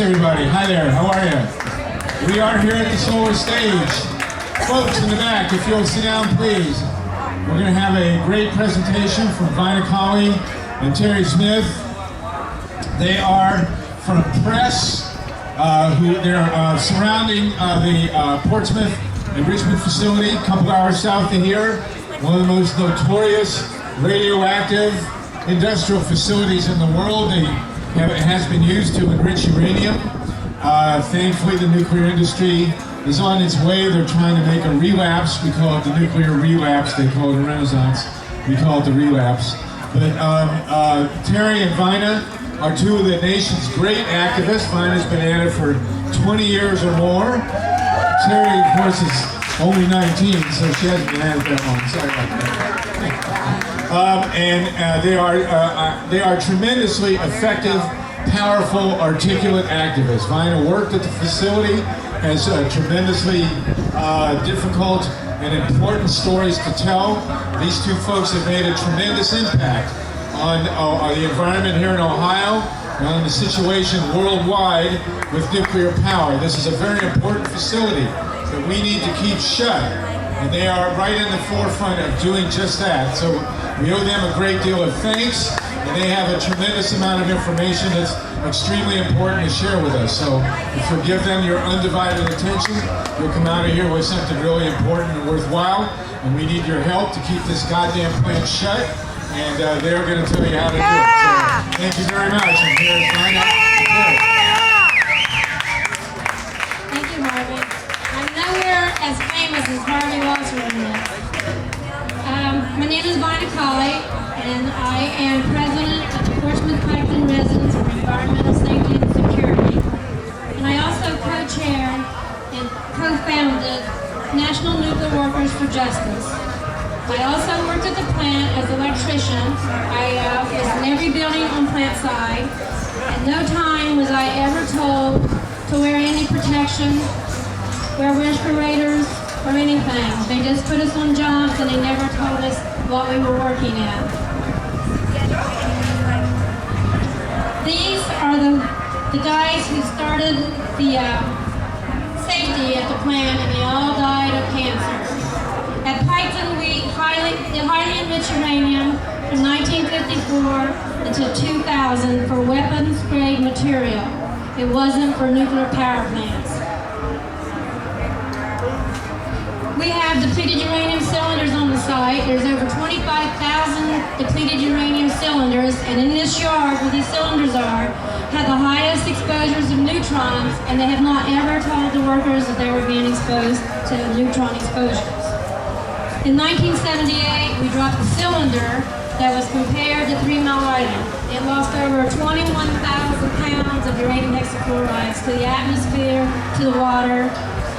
Everybody, hi there, how are you? We are here at the solar stage. Folks in the back, if you'll sit down please. We're going to have a great presentation from Vina Colley and Terry Smith. They are from Press, they're surrounding the Portsmouth and Richmond facility, a couple hours south of here. One of the most notorious radioactive industrial facilities in the world. It has been used to enrich uranium. Thankfully, the nuclear industry is on its way. They're trying to make a relapse. We call it the nuclear relapse. They call it a renaissance. We call it the relapse. But Terry and Vina are two of the nation's great activists. Vina's been at it for 20 years or more. Terry, of course, is only 19, so she hasn't been at it that long. Sorry about that. They are tremendously effective, powerful, articulate activists. Vina worked at the facility, has tremendously difficult and important stories to tell. These two folks have made a tremendous impact on the environment here in Ohio and on the situation worldwide with nuclear power. This is a very important facility that we need to keep shut. And they are right in the forefront of doing just that. So we owe them a great deal of thanks, and they have a tremendous amount of information that's extremely important to share with us. So if you'll give them your undivided attention, you'll come out of here with something really important and worthwhile. And we need your help to keep this goddamn plant shut. And they're going to tell you how to do it. So thank you very much. And here's Vina. Thank you, Harvey. I'm nowhere as famous as Harvey Walter. My name is Vina Colley, and I am president of the Portsmouth Pipeline Residents for Environmental Safety and Security. And I also co-chair and co-founded National Nuclear Workers for Justice. I also worked at the plant as an electrician. I was in every building on plant side. At no time was I ever told to wear any protection, wear respirators, or anything. They just put us on jobs and they never told us what we were working at. These are the guys who started the safety at the plant, and they all died of cancer. At Piketon, we highly enriched uranium from 1954 until 2000 for weapons-grade material. It wasn't for nuclear power plants. We have depleted uranium cylinders on the site. There's over 25,000 depleted uranium cylinders, and in this yard where these cylinders are, have the highest exposures of neutrons, and they have not ever told the workers that they were being exposed to neutron exposures. In 1978, we dropped a cylinder that was compared to 3 Mile Island. It lost over 21,000 pounds of uranium hexafluorides to the atmosphere, to the water.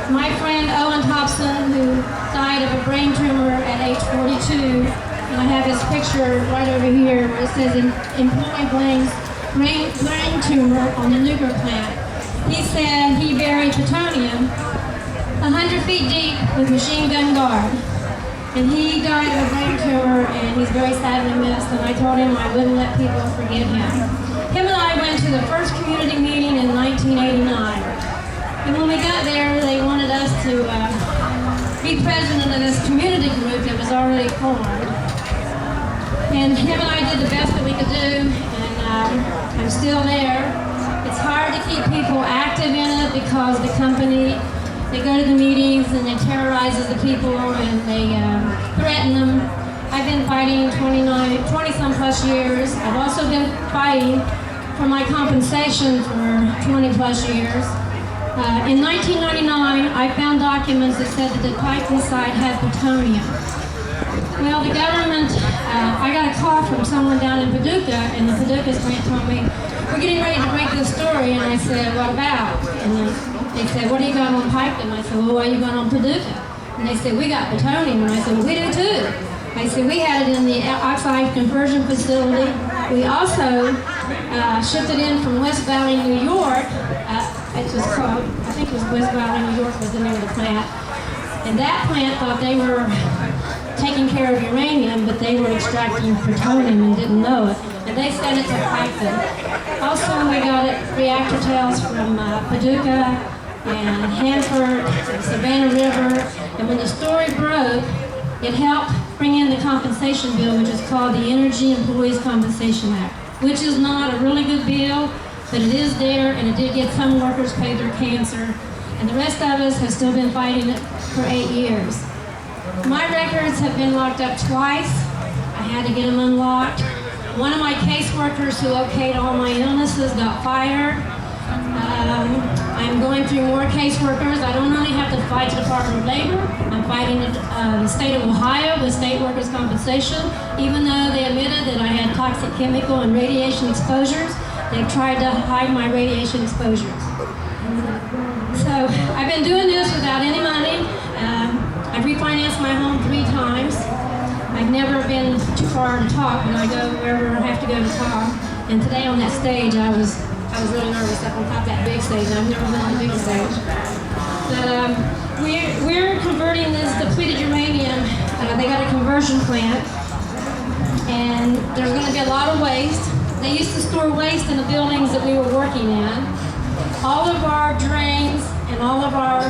My friend Owen Thompson, who died of a brain tumor at age 42, and I have his picture right over here where it says employee blames brain tumor on the nuclear plant. He said he buried plutonium 100 feet deep with machine gun guard. And he died of a brain tumor, and he's very sadly missed, and I told him I wouldn't let people forget him. Him and I went to the first community meeting in 1989. And when we got there, they wanted us to be president of this community group that was already formed. And him and I did the best that we could do, and I'm still there. It's hard to keep people active in it because the company, they go to the meetings and they terrorize the people and they threaten them. I've been fighting 20-some plus years. I've also been fighting for my compensation for 20 plus years. In 1999, I found documents that said that the Piketon site had plutonium. Well, the government, I got a call from someone down in Paducah, and the Paducah plant told me, we're getting ready to break this story, and I said, what about? And they said, what do you got on Piketon? I said, well, what are you got on Paducah? And they said, we got plutonium. And I said, well, we do too. I said, we had it in the oxide conversion facility. We also shipped it in from West Valley, New York. It was called, I think it was West Valley, New York was the name of the plant. And that plant thought they were taking care of uranium, but they were extracting plutonium and didn't know it. And they sent it to Piketon. Also, we got reactor tails from Paducah and Hanford and Savannah River. And when the story broke, it helped bring in the compensation bill, which is called the Energy Employees Compensation Act, which is not a really good bill, but it is there, and it did get some workers paid their cancer. And the rest of us have still been fighting it for 8 years. My records have been locked up twice. I had to get them unlocked. One of my caseworkers who okayed all my illnesses got fired. I'm going through more caseworkers. I don't only have to fight the Department of Labor. I'm fighting the state of Ohio with state workers' compensation. Even though they admitted that I had toxic chemical and radiation exposures, they've tried to hide my radiation exposures. So I've been doing this without any money. I've refinanced my home 3 times. I've never been too far to talk, but I go wherever I have to go to talk. And today on that stage, I was really nervous up on top of that big stage. I've never been on a big stage. But we're converting this depleted uranium. They got a conversion plant, and there's going to be a lot of waste. They used to store waste in the buildings that we were working in. All of our drains and all of our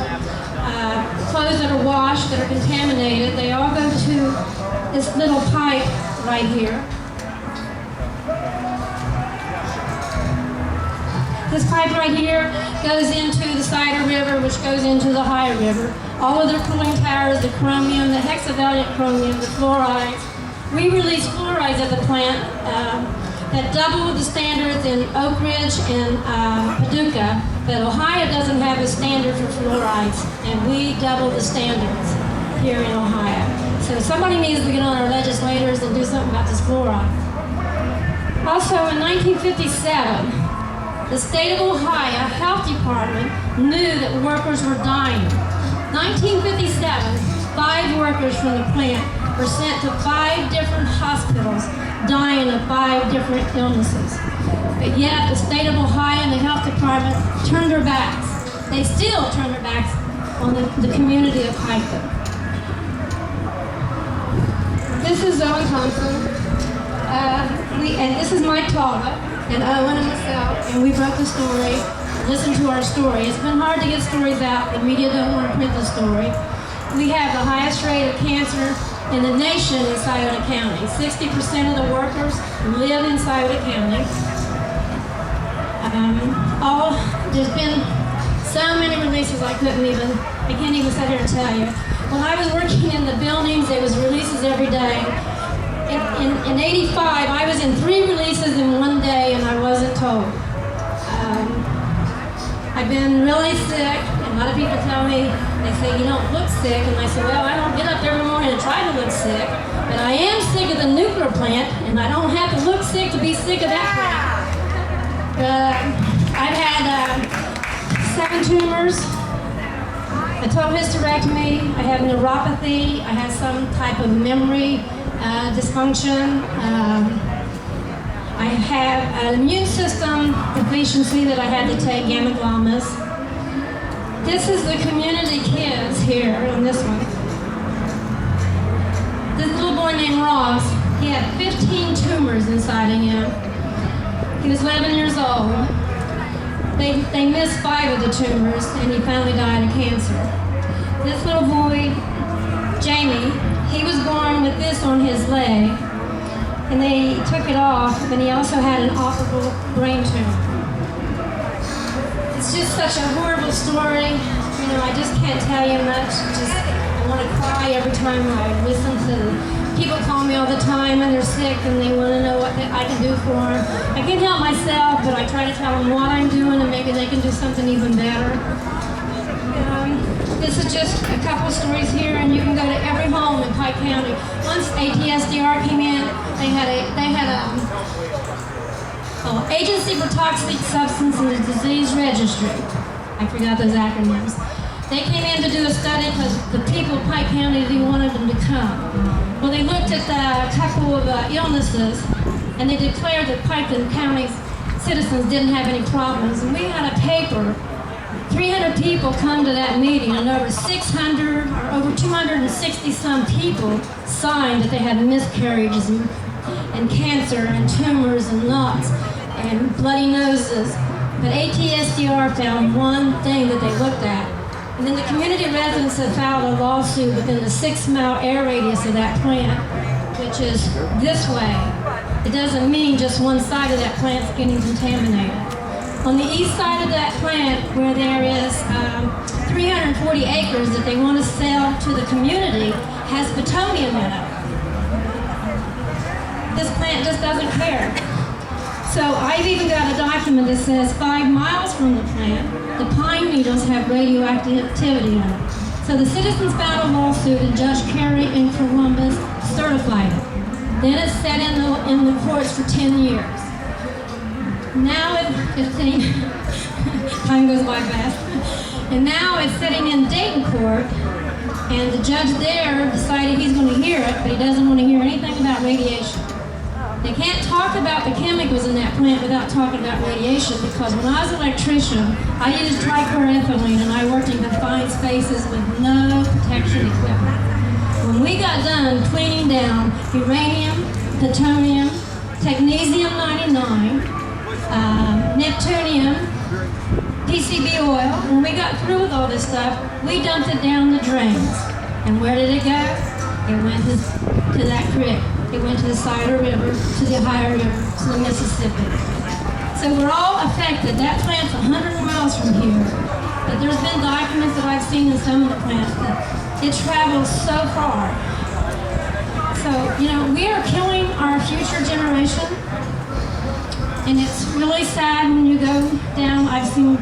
clothes that are washed, that are contaminated, they all go to this little pipe right here. This pipe right here goes into the Cider River, which goes into the Ohio River. All of their cooling towers, the chromium, the hexavalent chromium, the fluorides. We release fluorides at the plant that double the standards in Oak Ridge and Paducah, but Ohio doesn't have a standard for fluorides, and we double the standards here in Ohio. So somebody needs to get on our legislators and do something about this fluoride. Also, in 1957, the state of Ohio Health Department knew that workers were dying. 1957, 5 workers from the plant were sent to 5 different hospitals, dying of 5 different illnesses. But yet, the state of Ohio and the health department turned their backs. They still turn their backs on the community of Pikeville. This is Owen Thompson. And this is Mike Talbot, and Owen and myself, and we broke the story, listened to our story. It's been hard to get stories out. The media don't want to print the story. We have the highest rate of cancer in the nation in Scioto County. 60% of the workers live in Scioto County. There's been so many releases I can't even sit here and tell you. When I was working in the buildings, there was releases every day. In 85, I was in 3 releases in one day, and I wasn't told. I've been really sick, and a lot of people tell me, they say, you don't look sick, and I say, well, I don't get up every morning and try to look sick, but I am sick of the nuclear plant, and I don't have to look sick to be sick of that plant. I've had 7 tumors, a total hysterectomy, I have neuropathy, I have some type of memory dysfunction. I have an immune system deficiency that I had to take gamma glomus. This is the community kids here on this one. This little boy named Ross, he had 15 tumors inside of him. He was 11 years old. They missed 5 of the tumors, and he finally died of cancer. This little boy, Jamie, he was born with this on his leg, and they took it off, and he also had an operable brain tumor. It's just such a horrible story. You know, I just can't tell you much. I want to cry every time I listen to people call me all the time, and they're sick, and they want to know what I can do for them. I can't help myself, but I try to tell them what I'm doing, and maybe they can do something even better. This is just a couple of stories here, and you can go to every home in Pike County. Once ATSDR came in, they had Agency for Toxic Substance and Disease Registry. I forgot those acronyms. They came in to do a study because the people of Pike County didn't want them to come. Well, they looked at a couple of illnesses, and they declared that Pike County's citizens didn't have any problems. And we had a paper. 300 people come to that meeting, and over 600 or over 260 some people signed that they had miscarriages and cancer and tumors and knots. and bloody noses. But ATSDR found one thing that they looked at. And then the community residents have filed a lawsuit within the 6-mile air radius of that plant, which is this way. It doesn't mean just one side of that plant's getting contaminated. On the east side of that plant, where there is 340 acres that they want to sell to the community, has plutonium in it. This plant just doesn't care. So I've even got a document that says 5 miles from the plant, the pine needles have radioactivity in it. So the citizens filed a lawsuit and Judge Carey in Columbus certified it. Then it's sat in the courts for 10 years. Now it's 15, time goes by fast. And now it's sitting in Dayton court, and the judge there decided he's going to hear it, but he doesn't want to hear anything about radiation. They can't talk about the chemicals in that plant without talking about radiation, because when I was an electrician, I used trichloroethylene and I worked in confined spaces with no protection equipment. When we got done cleaning down uranium, plutonium, technetium-99, neptunium, PCB oil, when we got through with all this stuff, we dumped it down the drains. And where did it go? It went to that creek. It went to the Cider River, to the Ohio River, to the Mississippi. So we're all affected. That plant's 100 miles from here. But there's been documents that I've seen in some of the plants that it travels so far. So, you know, we are killing our future generation. And it's really sad when you go down. I've seen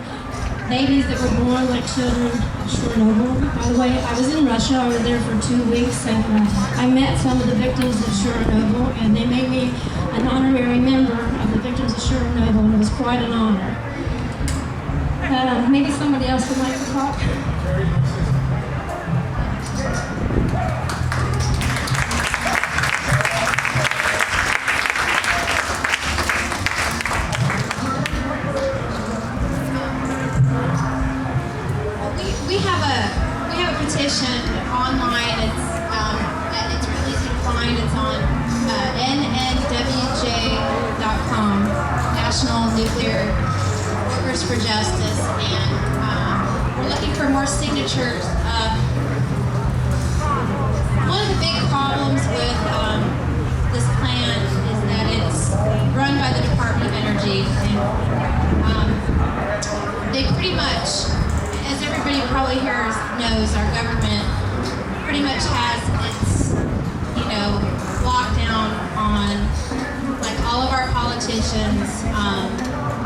babies that were born like children of Chernobyl. By the way, I was in Russia. I was there for 2 weeks, and I met some of the victims of Chernobyl, and they made me an honorary member of the victims of Chernobyl, and it was quite an honor. Maybe somebody else would like to talk. Petition online. It's really easy to find. It's on nnwj.com, National Nuclear Workers for Justice, and we're looking for more signatures. One of the big problems with this plant is that it's run by the Department of Energy, and they pretty much, as everybody probably here knows, our government pretty much has its, lockdown on, like, all of our politicians,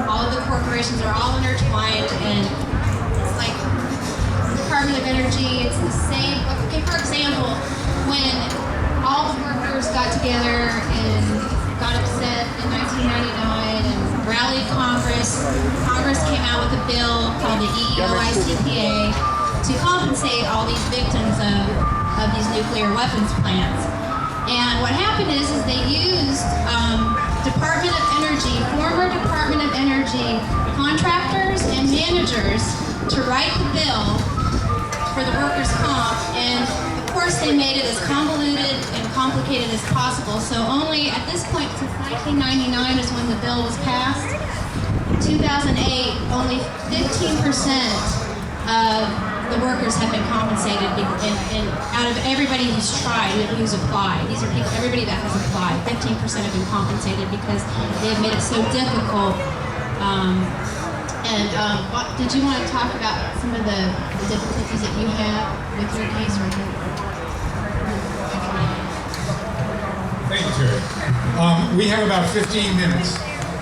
all of the corporations are all intertwined, and it's like the Department of Energy, it's the same. Okay, for example, when all the workers got together and got upset in 1999 and rallied Congress came out with a bill called the EEOICPA to compensate all these victims of these nuclear weapons plants. And what happened is they used Department of Energy, former Department of Energy contractors and managers to write the bill for the workers' comp, and of course they made it as convoluted and complicated as possible. So only at this point, since 1999 is when the bill was passed, 2008, only 15% of the workers have been compensated, and out of everybody who's tried, who's applied, these are people, everybody that has applied, 15% have been compensated because they have made it so difficult. Did you want to talk about some of the difficulties that you have with your case right now? Thank you, Terry. We have about 15 minutes,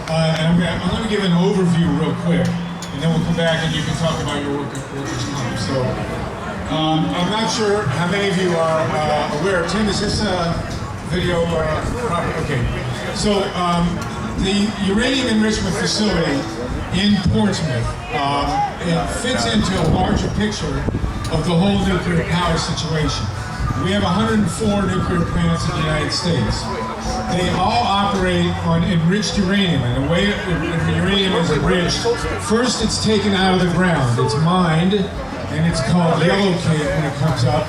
and I'm going to give an overview real quick, and then we'll come back and you can talk about your workers' comp. So, I'm not sure how many of you are aware. Tim, is this a video proper? Okay. So, the uranium enrichment facility in Portsmouth, it fits into a larger picture of the whole nuclear power situation. We have 104 nuclear plants in the United States. They all operate on enriched uranium, and the way uranium is enriched, first it's taken out of the ground, it's mined, and it's called yellowcake when it comes up,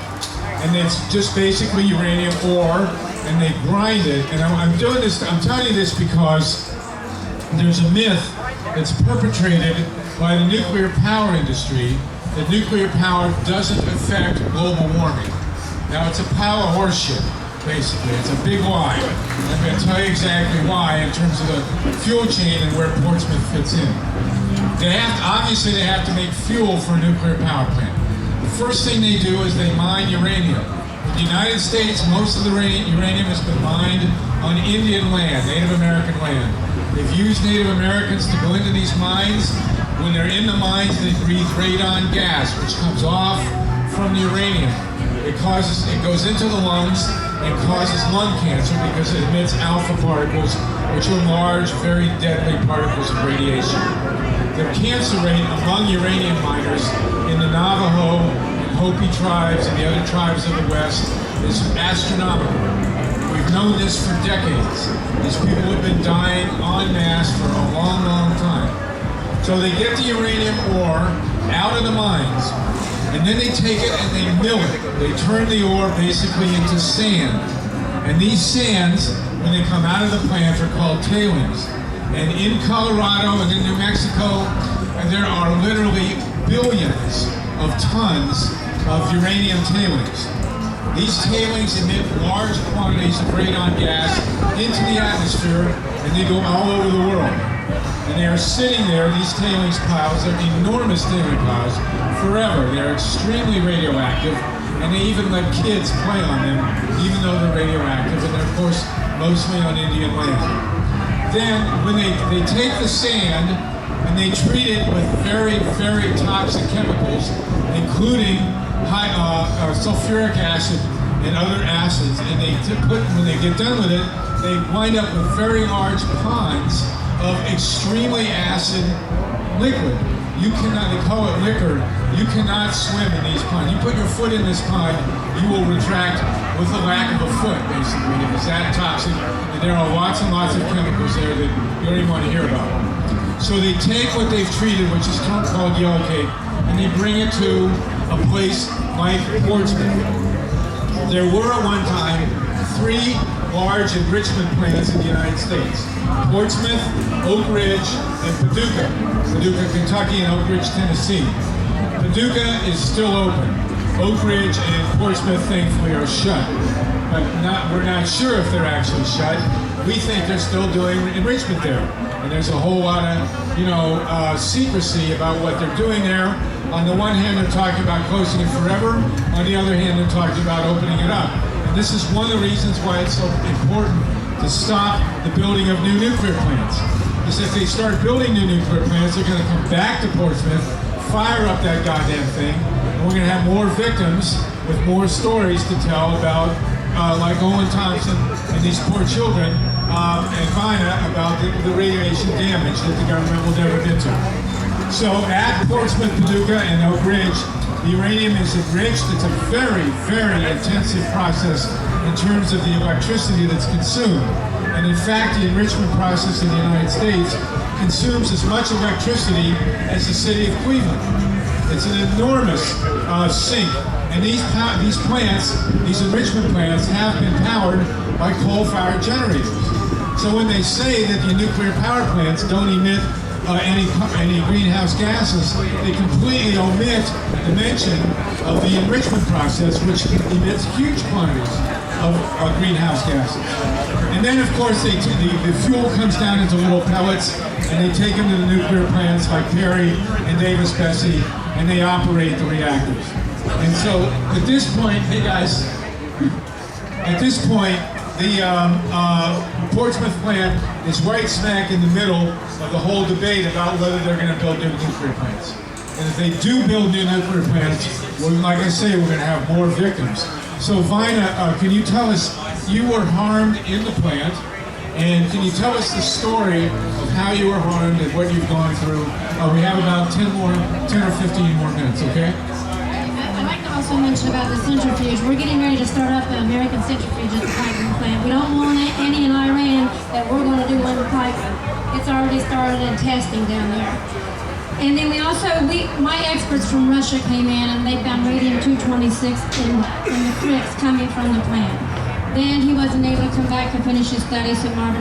and it's just basically uranium ore, and they grind it. And I'm doing this, I'm telling you this because there's a myth that's perpetrated by the nuclear power industry that nuclear power doesn't affect global warming. Now, it's a pile of horseshit, basically. It's a big lie. I'm going to tell you exactly why in terms of the fuel chain and where Portsmouth fits in. Obviously, they have to make fuel for a nuclear power plant. The first thing they do is they mine uranium. In the United States, most of the uranium has been mined on Indian land, Native American land. They've used Native Americans to go into these mines. When they're in the mines, they breathe radon gas, which comes off from the uranium. It goes into the lungs and causes lung cancer because it emits alpha particles, which are large, very deadly particles of radiation. The cancer rate among uranium miners in the Navajo and Hopi tribes and the other tribes of the West is astronomical. We've known this for decades. These people have been dying en masse for a long, long time. So they get the uranium ore out of the mines, and then they take it and they mill it. They turn the ore basically into sand. And these sands, when they come out of the plant, are called tailings. And in Colorado and in New Mexico, there are literally billions of tons of uranium tailings. These tailings emit large quantities of radon gas into the atmosphere, and they go all over the world. And they are sitting there, these tailings piles, they're enormous tailing piles, forever. They're extremely radioactive, and they even let kids play on them, even though they're radioactive, and they're, of course, mostly on Indian land. Then, when they take the sand, and they treat it with very, very toxic chemicals, including sulfuric acid and other acids, and when they get done with it, they wind up with very large ponds of extremely acid liquid. You cannot, they call it liquor, you cannot swim in these ponds. You put your foot in this pond, you will retract with the lack of a foot, basically. It's that toxic, and there are lots and lots of chemicals there that you don't even want to hear about. So they take what they've treated, which is called yellowcake, and they bring it to a place like Portsmouth. There were at one time 3 large enrichment plants in the United States: Portsmouth, Oak Ridge, and Paducah. Paducah, Kentucky, and Oak Ridge, Tennessee. Paducah is still open. Oak Ridge and Portsmouth, thankfully, are shut. But we're not sure if they're actually shut. We think they're still doing enrichment there. And there's a whole lot of, secrecy about what they're doing there. On the one hand, they're talking about closing it forever. On the other hand, they're talking about opening it up. And this is one of the reasons why it's so important to stop the building of new nuclear plants. Because if they start building new nuclear plants, they're going to come back to Portsmouth, fire up that goddamn thing, and we're going to have more victims with more stories to tell about, like Owen Thompson and these poor children, and Vina, about the radiation damage that the government will never get to. So at Portsmouth, Paducah, and Oak Ridge, the uranium is enriched. It's a very, very intensive process in terms of the electricity that's consumed. And in fact, the enrichment process in the United States consumes as much electricity as the city of Cleveland. It's an enormous sink. And these plants, these enrichment plants, have been powered by coal-fired generators. So when they say that the nuclear power plants don't emit any greenhouse gases, they completely omit the mention of the enrichment process, which emits huge quantities of greenhouse gases. And then, of course, the fuel comes down into little pellets, and they take them to the nuclear plants like Perry and Davis-Besse, and they operate the reactors. And so, at this point, hey guys, at this point, the Portsmouth plant is right smack in the middle of the whole debate about whether they're going to build new nuclear plants. And if they do build new nuclear plants, well, like I say, we're going to have more victims. So Vina, can you tell us, you were harmed in the plant, and can you tell us the story of how you were harmed and what you've gone through? We have about 10 or 15 more minutes, okay? I'd like to also mention about the centrifuge. We're getting ready to start up the American centrifuge at the piping plant. We don't want any in Iran that we're going to do under piping. It's already started in testing down there. And then my experts from Russia came in and they found radium-226 in the cricks coming from the plant. Then he wasn't able to come back to finish his studies, so Norm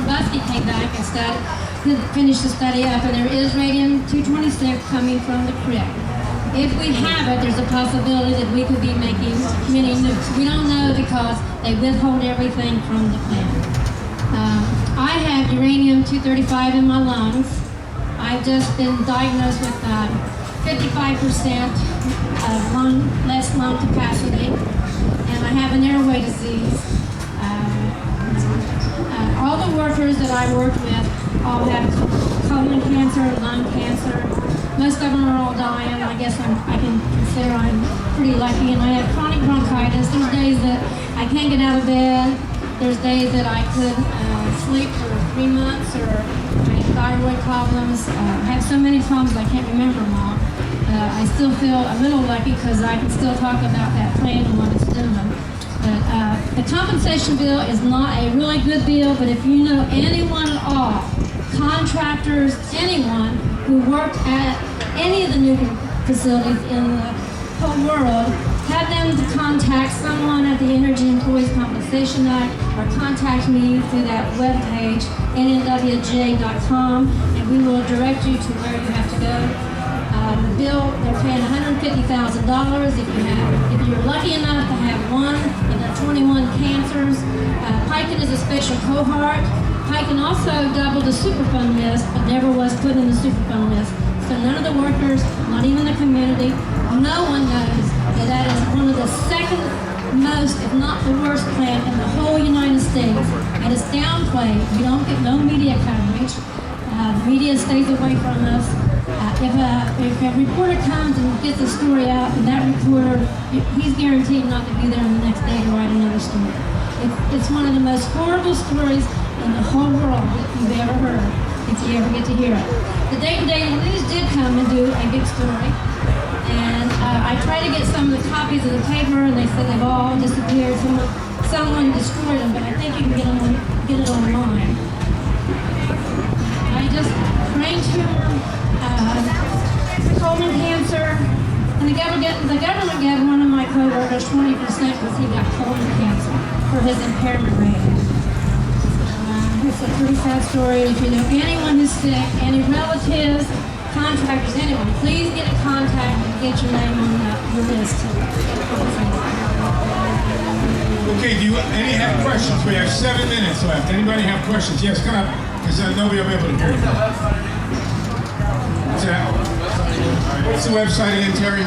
Busky came back and finished the study up, and there is radium-226 coming from the crypt. If we have it, there's a possibility that we could be making many nukes. We don't know because they withhold everything from the plant. I have uranium-235 in my lungs. I've just been diagnosed with 55% of less lung capacity, and I have an airway disease. All the workers that I worked with all have colon cancer, lung cancer. Most of them are all dying. I guess I can consider I'm pretty lucky, and I have chronic bronchitis. There's days that I can't get out of bed. There's days that I could sleep for 3 months, or I have thyroid problems. I have so many problems I can't remember them all. I still feel a little lucky because I can still talk about that plan and what it's doing. But the compensation bill is not a really good bill, but if you know anyone at all, contractors, anyone who worked at any of the nuclear facilities in the whole world, have them to contact someone at the Energy Employees Compensation Act, or contact me through that webpage, nnwj.com, and we will direct you to where you have to go. The bill, they're paying $150,000 if you're lucky enough to have one in the 21 cancers. Piken is a special cohort. Piken also doubled the Superfund list, but never was put in the Superfund list. So none of the workers, not even the community, no one knows that that is one of the second most, if not the worst plant in the whole United States. And it's downplayed. We don't get no media coverage. The media stays away from us. If a reporter comes and gets a story out, and that reporter, he's guaranteed not to be there the next day to write another story. It's one of the most horrible stories in the whole world that you've ever heard, if you ever get to hear it. The Dayton Daily News did come and do a big story, and I tried to get some of the copies of the paper, and they said they've all disappeared. Someone destroyed them, but I think you can get it online. I just brain tumor, colon cancer, and the government gave one of my coworkers 20% because he got colon cancer for his impairment rating. It's a pretty sad story. If you know anyone who's sick, any relatives, contractors, anyone, please get in contact and get your name on the list. Okay, do any have questions? We have 7 minutes left. Anybody have questions? Yes, come up, because nobody will be able to hear you. What's that? What's the website again, Terry?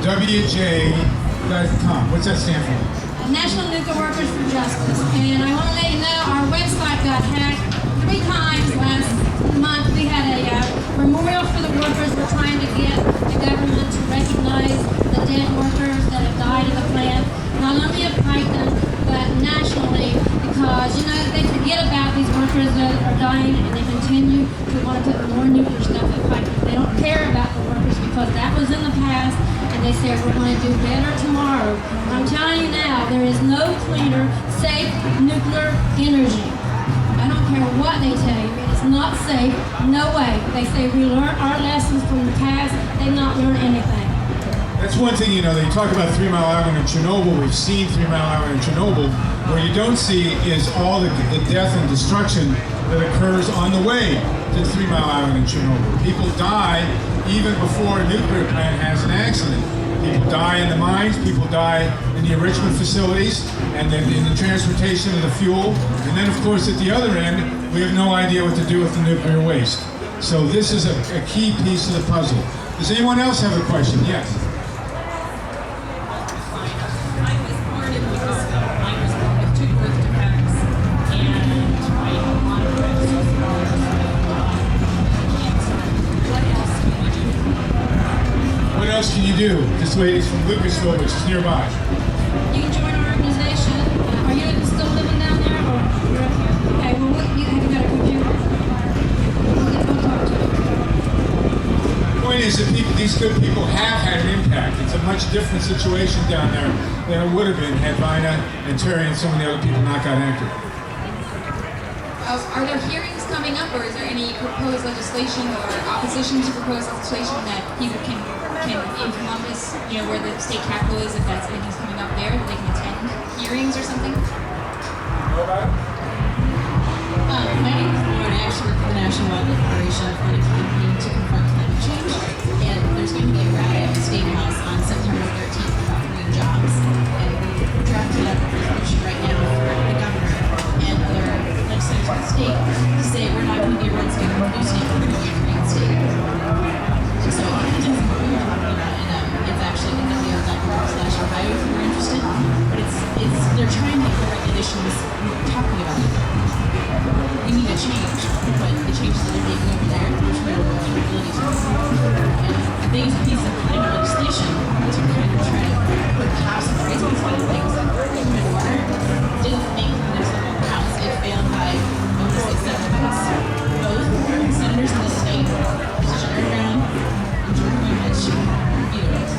nnwj.com. What's that stand for? National Nuclear Workers for Justice. And I want to let you know our website got hacked 3 times last month. We had a memorial for the workers. We're trying to get the government to recognize the dead workers that have died in the plant, not only at Piken, but nationally, because, you know, they forget about these workers that are dying, and they continue to want to put more nuclear stuff at Piken. They don't care about the workers because that was in the past, and they said we're going to do better tomorrow. I'm telling you now, there is no cleaner, safe nuclear energy. I don't care what they tell you. It is not safe. No way. They say we learned our lessons from the past. They've not learned anything. That's one thing, you know, they talk about 3 Mile Island and Chernobyl. We've seen 3 Mile Island and Chernobyl. What you don't see is all the death and destruction that occurs on the way to 3 Mile Island and Chernobyl. People die even before a nuclear plant has an accident. People die in the mines, people die in the enrichment facilities, and then in the transportation of the fuel. And then, of course, at the other end, we have no idea what to do with the nuclear waste. So this is a key piece of the puzzle. Does anyone else have a question? Yes. What else can you do? This lady's from Lucasville, which is nearby. You can join our organization. Are you still living down there, or you're up here? Okay, well, you have got a computer. We'll talk to you. The point is that these good people have had an impact. It's a much different situation down there than it would have been had Vina and Terry and some of the other people not got active. Are there hearings coming up, or is there any proposed legislation or opposition to proposed legislation that people can in Columbus, you know, where the state capital is, if that's anything's coming up there, that they can attend hearings or something? My name is Lauren. I actually work for the National Wildlife Federation on a campaign to confront climate change. And there's going to be a rally at the State House on September 13th about green jobs. And we're drafting up a resolution right now for the governor and other legislators in the state to say we're not going to be a red state or a blue state, we're going to be a green state. And so it is what we are talking about. And it's actually in WO.org/Ohio if you're interested. But they're trying to make the regulations talking about it. We need a change, but the changes that they're making over there, there's no accountability to them. And the biggest piece of climate legislation to kind of try to put caps and raise these kind of things in water didn't make the next level of the House. It failed by, I want to say, 7 votes. Both senators in the state, Senator Brown and George Mitch, vetoed it.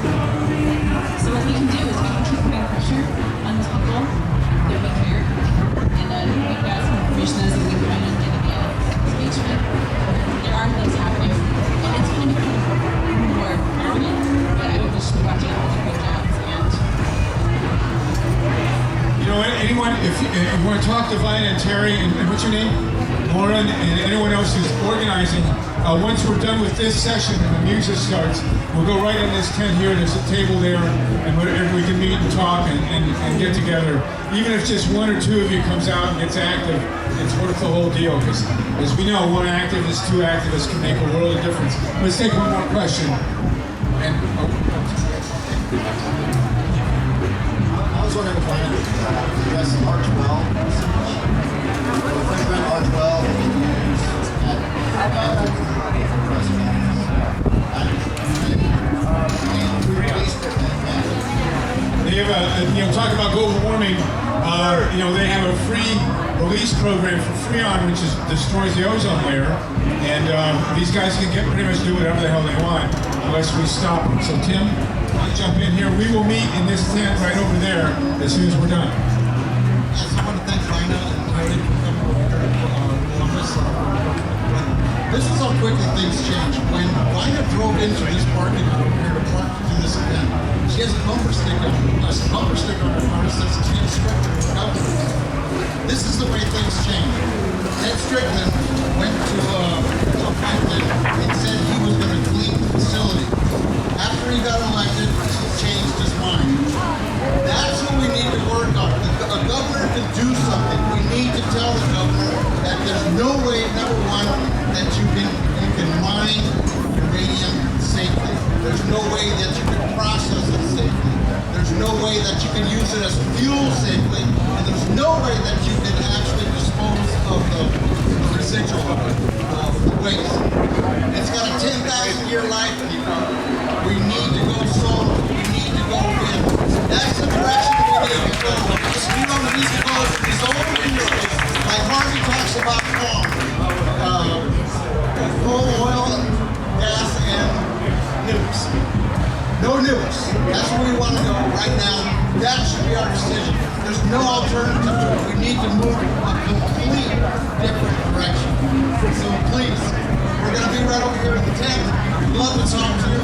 So what we can do is we can keep putting pressure on these people that we care. And we've got some information as we kind of get at the end of the speech, but there are things happening, and it's going to become more prominent, but I would just be watching out for the green jobs. You know, anyone, if you want to talk to Vine and Terry, and what's your name? Lauren, and anyone else who's organizing, once we're done with this session and the music starts, we'll go right in this tent here. There's a table there, and whatever we can meet and talk and get together. Even if just 1 or 2 of you comes out and gets active, it's worth the whole deal. Because as we know, 1 activist, 2 activists can make a world of difference. Let's take one more question. And I was wondering if I could address R12. Franklin R12 they have talk about global warming. They have a free release program for Freon, which destroys the ozone layer, and these guys can pretty much do whatever the hell they want unless we stop them. So Tim, I'll jump in here. We will meet in this tent right over there as soon as we're done. Yes, I want to thank Lina and Terry for coming over here to Columbus. This is how quickly things change. When Lina drove into this parking lot over here to park to do this event, she has a bumper sticker on her car that says she instructed for government. This is the way things change. Ted Strickland went to Franklin and said he was going to clean the facility. After he got elected, he changed his mind. That's what we need to work on. A governor can do something. We need to tell the governor that there's no way, number one, that you can mine uranium safely. There's no way that you can process it safely. There's no way that you can use it as fuel safely. And there's no way that you can actually dispose of the residual of the waste. It's got a 10,000-year life. We need to go solar. We need to go wind. That's the direction we need to go. We don't need to go to these old industries like Harvey talks about coal, oil, gas, and nukes. No nukes. That's where we want to go right now. That should be our decision. There's no alternative to it. We need to move in a complete different direction. So please, we're going to be right over here in the tent. We'd love to talk to you.